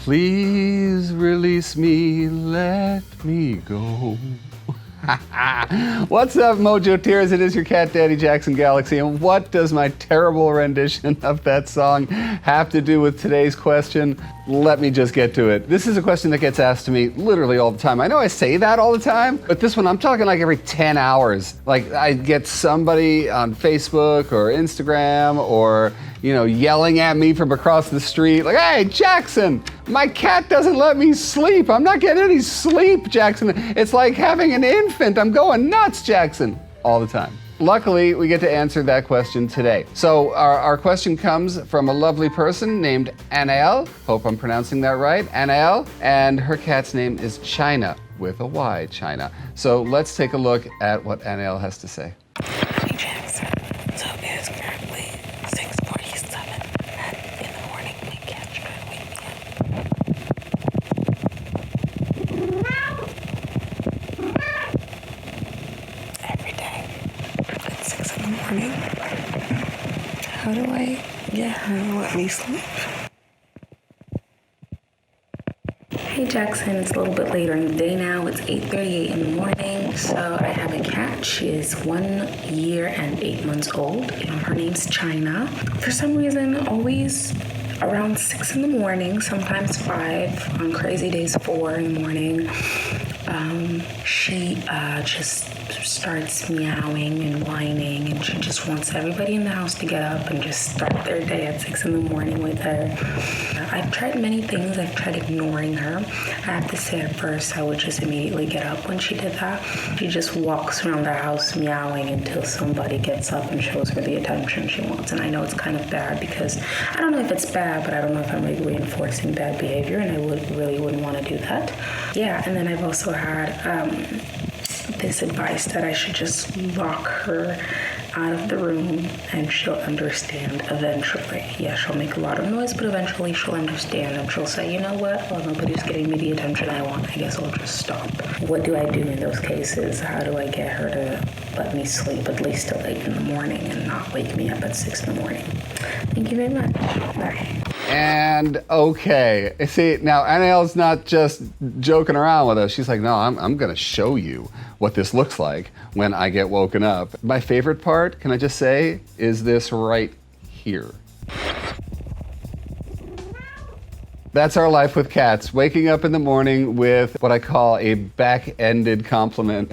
Please release me, let me go. What's up, Mojo Tears? It is your cat daddy, Jackson Galaxy, and what does my terrible rendition of that song have to do with today's question? Let me just get to it. This is a question that gets asked to me literally all the time. I know I say that all the time, but this one I'm talking like every 10 hours. Like I get somebody on Facebook or Instagram or yelling at me from across the street, like, hey, Jackson, my cat doesn't let me sleep. I'm not getting any sleep, Jackson. It's like having an infant. I'm going nuts, Jackson, all the time. Luckily, we get to answer that question today. So our question comes from a lovely person named Anael. Hope I'm pronouncing that right, Anael. And her cat's name is Chyna, with a Y, Chyna. So let's take a look at what Anael has to say. Hey, Jackson. So it is currently 6:47 in the morning. My cat's trying to wake me up. Every day at 6 in the morning. How do I get her to let me sleep? Hey Jackson, it's a little bit later in the day now. It's 8:38 in the morning. So I have a cat. She is 1 year and 8 months old. Her name's Chyna. For some reason, always around 6 in the morning, sometimes 5, on crazy days 4 in the morning. She just starts meowing and whining, and she just wants everybody in the house to get up and just start their day at 6 in the morning with her. I've tried many things. I've tried ignoring her. I have to say at first I would just immediately get up when she did that. She just walks around the house meowing until somebody gets up and shows her the attention she wants. And I know it's kind of bad because I don't know if it's bad, but I don't know if I'm like reinforcing bad behavior, and I really wouldn't want to do that. Yeah, and then I've also had this advice that I should just lock her out of the room and she'll understand eventually. Yeah, she'll make a lot of noise, but eventually she'll understand and she'll say, you know what? Well, nobody's getting me the attention I want. I guess I'll just stop. What do I do in those cases? How do I get her to let me sleep at least till 8 in the morning and not wake me up at 6 in the morning? Thank you very much. Bye. And okay, see, now Anael's not just joking around with us. She's like, no, I'm gonna show you what this looks like when I get woken up. My favorite part, can I just say, is this right here. That's our life with cats, waking up in the morning with what I call a back-ended compliment.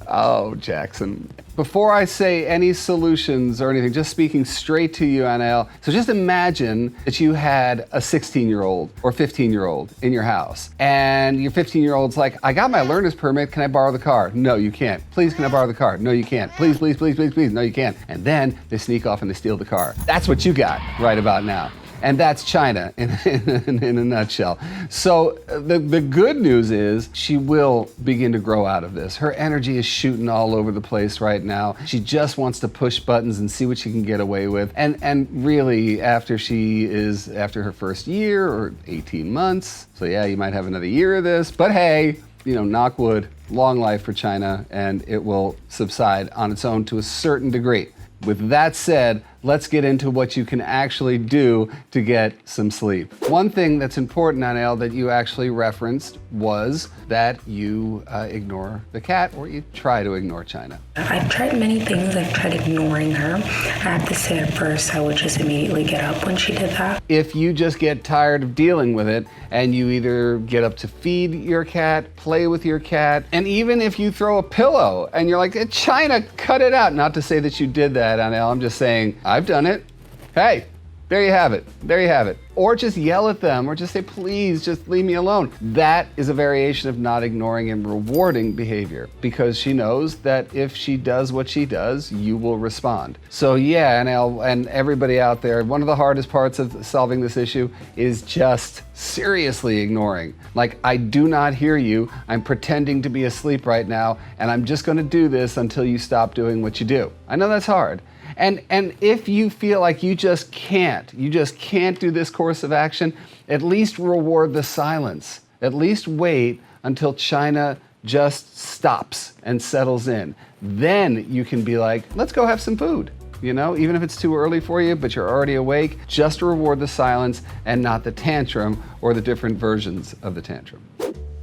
Oh, Jackson. Before I say any solutions or anything, just speaking straight to you, Anael. So just imagine that you had a 16-year-old or 15-year-old in your house, and your 15-year-old's like, I got my learner's permit, can I borrow the car? No, you can't. Please, can I borrow the car? No, you can't. Please, please, please, please, please. No, you can't. And then they sneak off and they steal the car. That's what you got right about now. And that's Chyna in a nutshell. So the good news is she will begin to grow out of this. Her energy is shooting all over the place right now. She just wants to push buttons and see what she can get away with. And really, after her first year or 18 months, so yeah, you might have another year of this, but hey, knock wood, long life for Chyna, and it will subside on its own to a certain degree. With that said, let's get into what you can actually do to get some sleep. One thing that's important, Anael, that you actually referenced was that you ignore the cat, or you try to ignore Chyna. I've tried many things. I've tried ignoring her. I have to say at first I would just immediately get up when she did that. If you just get tired of dealing with it and you either get up to feed your cat, play with your cat, and even if you throw a pillow and you're like, Chyna, cut it out. Not to say that you did that, Anael. I'm just saying, I've done it. Hey, there you have it. There you have it. Or just yell at them, or just say, please, just leave me alone. That is a variation of not ignoring and rewarding behavior, because she knows that if she does what she does, you will respond. So yeah, and everybody out there, one of the hardest parts of solving this issue is just seriously ignoring. Like, I do not hear you. I'm pretending to be asleep right now, and I'm just gonna do this until you stop doing what you do. I know that's hard. And if you feel like you just can't do this course of action, at least reward the silence. At least wait until Chyna just stops and settles in. Then you can be like, let's go have some food. you know, even if it's too early for you, but you're already awake, just reward the silence and not the tantrum or the different versions of the tantrum.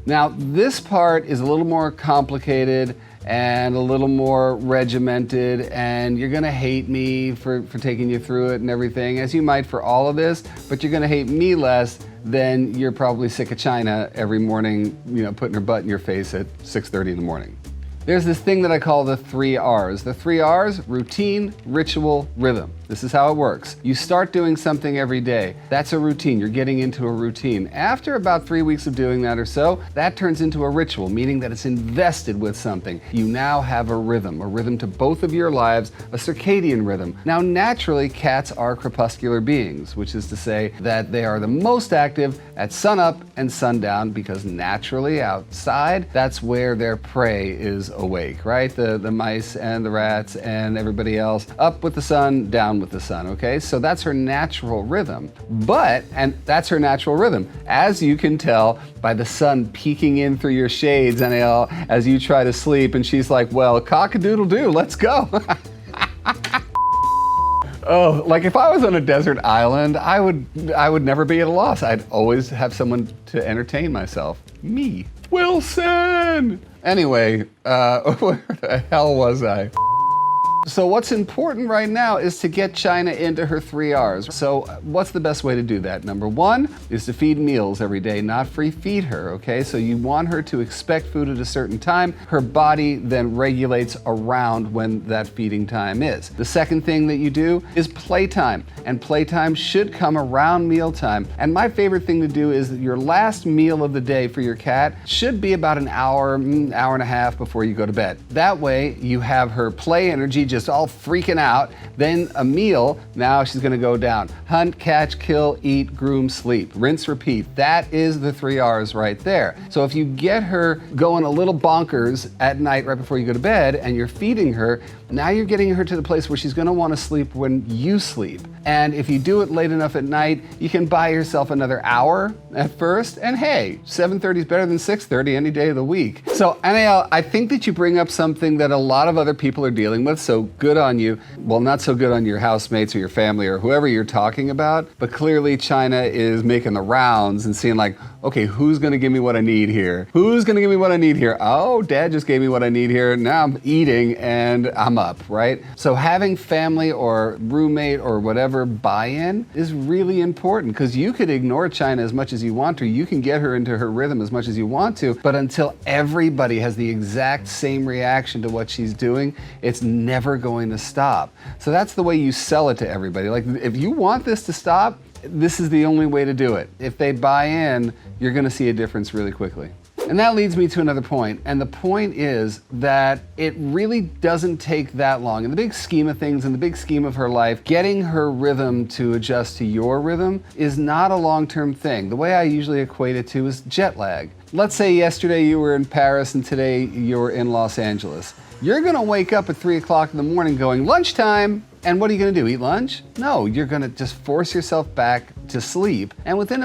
Now, this part is a little more complicated and a little more regimented, and you're gonna hate me for taking you through it and everything, as you might for all of this, but you're gonna hate me less than you're probably sick of Chyna every morning, you know, putting her butt in your face at 6:30 in the morning. There's this thing that I call the 3 R's. The 3 R's: routine, ritual, rhythm. This is how it works. You start doing something every day. That's a routine. You're getting into a routine. After about 3 weeks of doing that or so, that turns into a ritual, meaning that it's invested with something. You now have a rhythm to both of your lives, a circadian rhythm. Now, naturally, cats are crepuscular beings, which is to say that they are the most active at sunup and sundown, because naturally outside, that's where their prey is awake, right? The mice and the rats and everybody else, up with the sun, down with the sun, okay? So that's her natural rhythm. And that's her natural rhythm, as you can tell by the sun peeking in through your shades, Anael, as you try to sleep, and she's like, well, cock-a-doodle-doo, let's go. Oh, like if I was on a desert island, I would never be at a loss. I'd always have someone to entertain myself. Me. Wilson! Anyway, where the hell was I? So what's important right now is to get Chyna into her 3 R's. So what's the best way to do that? Number 1 is to feed meals every day, not free feed her, okay? So you want her to expect food at a certain time. Her body then regulates around when that feeding time is. The second thing that you do is playtime, and playtime should come around mealtime. And my favorite thing to do is that your last meal of the day for your cat should be about an hour, hour and a half before you go to bed. That way you have her play energy just all freaking out, then a meal, now she's gonna go down. Hunt, catch, kill, eat, groom, sleep. Rinse, repeat. That is the 3 R's right there. So if you get her going a little bonkers at night right before you go to bed and you're feeding her, now you're getting her to the place where she's gonna wanna sleep when you sleep. And if you do it late enough at night, you can buy yourself another hour at first, and hey, 7:30 is better than 6:30 any day of the week. So Anael, I think that you bring up something that a lot of other people are dealing with, so good on you. Well, not so good on your housemates or your family or whoever you're talking about, but clearly Chyna is making the rounds and seeing like, okay, who's gonna give me what I need here? Who's gonna give me what I need here? Oh, Dad just gave me what I need here. Now I'm eating and I'm up, right? So having family or roommate or whatever buy-in is really important, because you could ignore Chyna as much as you want to. You can get her into her rhythm as much as you want to, but until everybody has the exact same reaction to what she's doing, it's never going to stop. So that's the way you sell it to everybody. Like, if you want this to stop, this is the only way to do it. If they buy in, you're gonna see a difference really quickly. And that leads me to another point, and the point is that it really doesn't take that long. In the big scheme of things, in the big scheme of her life, getting her rhythm to adjust to your rhythm is not a long-term thing. The way I usually equate it to is jet lag. Let's say yesterday you were in Paris and today you're in Los Angeles. You're gonna wake up at 3 o'clock in the morning going, lunchtime! And what are you gonna do, eat lunch? No, you're gonna just force yourself back to sleep. And within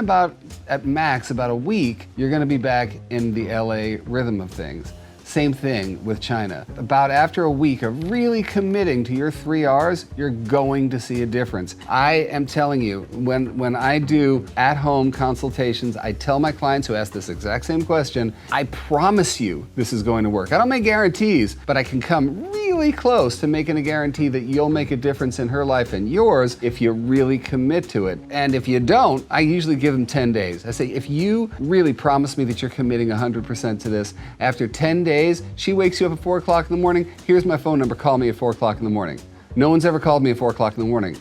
at max, about a week, you're gonna be back in the LA rhythm of things. Same thing with Chyna. About after a week of really committing to your 3 R's, you're going to see a difference. I am telling you, when I do at-home consultations, I tell my clients who ask this exact same question, I promise you this is going to work. I don't make guarantees, but I can come really close to making a guarantee that you'll make a difference in her life and yours if you really commit to it. And if you don't, I usually give them 10 days. I say, if you really promise me that you're committing 100% to this, after 10 days, she wakes you up at 4 o'clock in the morning, here's my phone number, call me at 4 o'clock in the morning. No one's ever called me at 4 o'clock in the morning.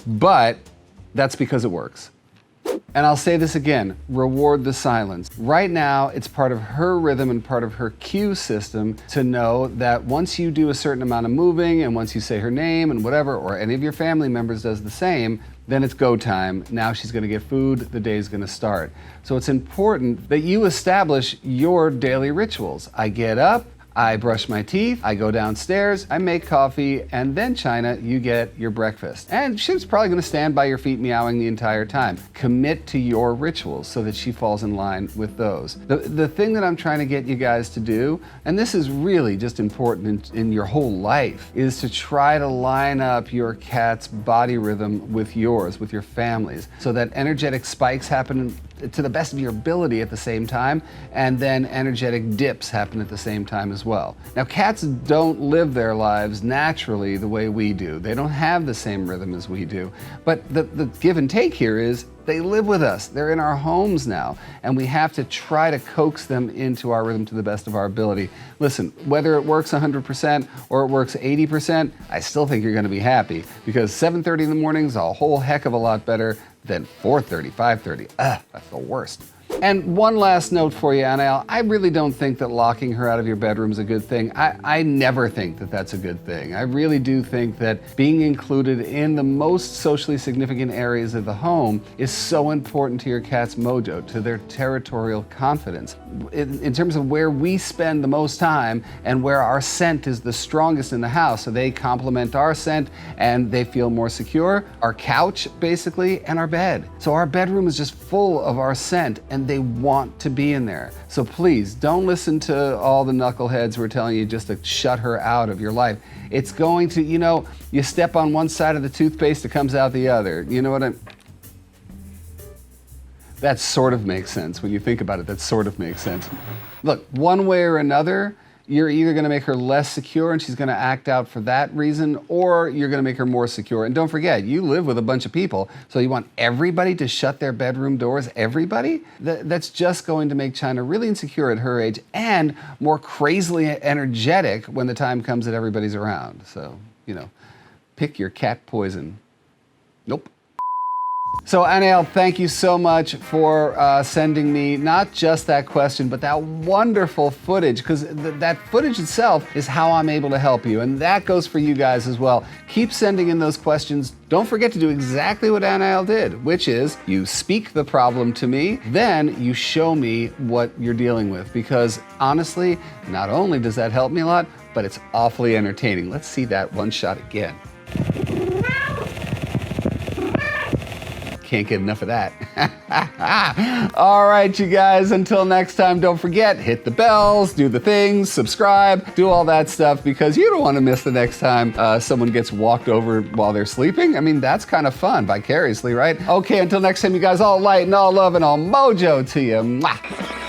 But that's because it works. And I'll say this again, reward the silence. Right now, it's part of her rhythm and part of her cue system to know that once you do a certain amount of moving and once you say her name and whatever, or any of your family members does the same, then it's go time. Now she's gonna get food, the day's gonna start. So it's important that you establish your daily rituals. I get up, I brush my teeth, I go downstairs, I make coffee, and then, Chyna, you get your breakfast. And she's probably gonna stand by your feet meowing the entire time. Commit to your rituals so that she falls in line with those. The thing that I'm trying to get you guys to do, and this is really just important in your whole life, is to try to line up your cat's body rhythm with yours, with your family's, so that energetic spikes happen to the best of your ability at the same time, and then energetic dips happen at the same time as well. Now, cats don't live their lives naturally the way we do. They don't have the same rhythm as we do. But the give and take here is they live with us. They're in our homes now, and we have to try to coax them into our rhythm to the best of our ability. Listen, whether it works 100% or it works 80%, I still think you're gonna be happy, because 7:30 in the morning is a whole heck of a lot better than 4:30, 5:30. That's the worst. And one last note for you, Anael. I really don't think that locking her out of your bedroom is a good thing. I never think that that's a good thing. I really do think that being included in the most socially significant areas of the home is so important to your cat's mojo, to their territorial confidence. In terms of where we spend the most time and where our scent is the strongest in the house, so they complement our scent and they feel more secure. Our couch, basically, and our bed. So our bedroom is just full of our scent, and they want to be in there. So please don't listen to all the knuckleheads who are telling you just to shut her out of your life. It's going to, you step on one side of the toothpaste, it comes out the other. You know what I'm... That sort of makes sense. When you think about it, that sort of makes sense. Look, one way or another, you're either gonna make her less secure and she's gonna act out for that reason, or you're gonna make her more secure. And don't forget, you live with a bunch of people, so you want everybody to shut their bedroom doors? Everybody? That's just going to make Chyna really insecure at her age and more crazily energetic when the time comes that everybody's around. So, pick your cat poison. Nope. So, Anael, thank you so much for sending me not just that question, but that wonderful footage, because that footage itself is how I'm able to help you, and that goes for you guys as well. Keep sending in those questions. Don't forget to do exactly what Anael did, which is you speak the problem to me, then you show me what you're dealing with, because honestly, not only does that help me a lot, but it's awfully entertaining. Let's see that one shot again. Can't get enough of that. All right, you guys, until next time, don't forget, hit the bells, do the things, subscribe, do all that stuff, because you don't want to miss the next time someone gets walked over while they're sleeping. I mean, that's kind of fun, vicariously, right? Okay, until next time, you guys, all light and all love and all mojo to you. Mwah.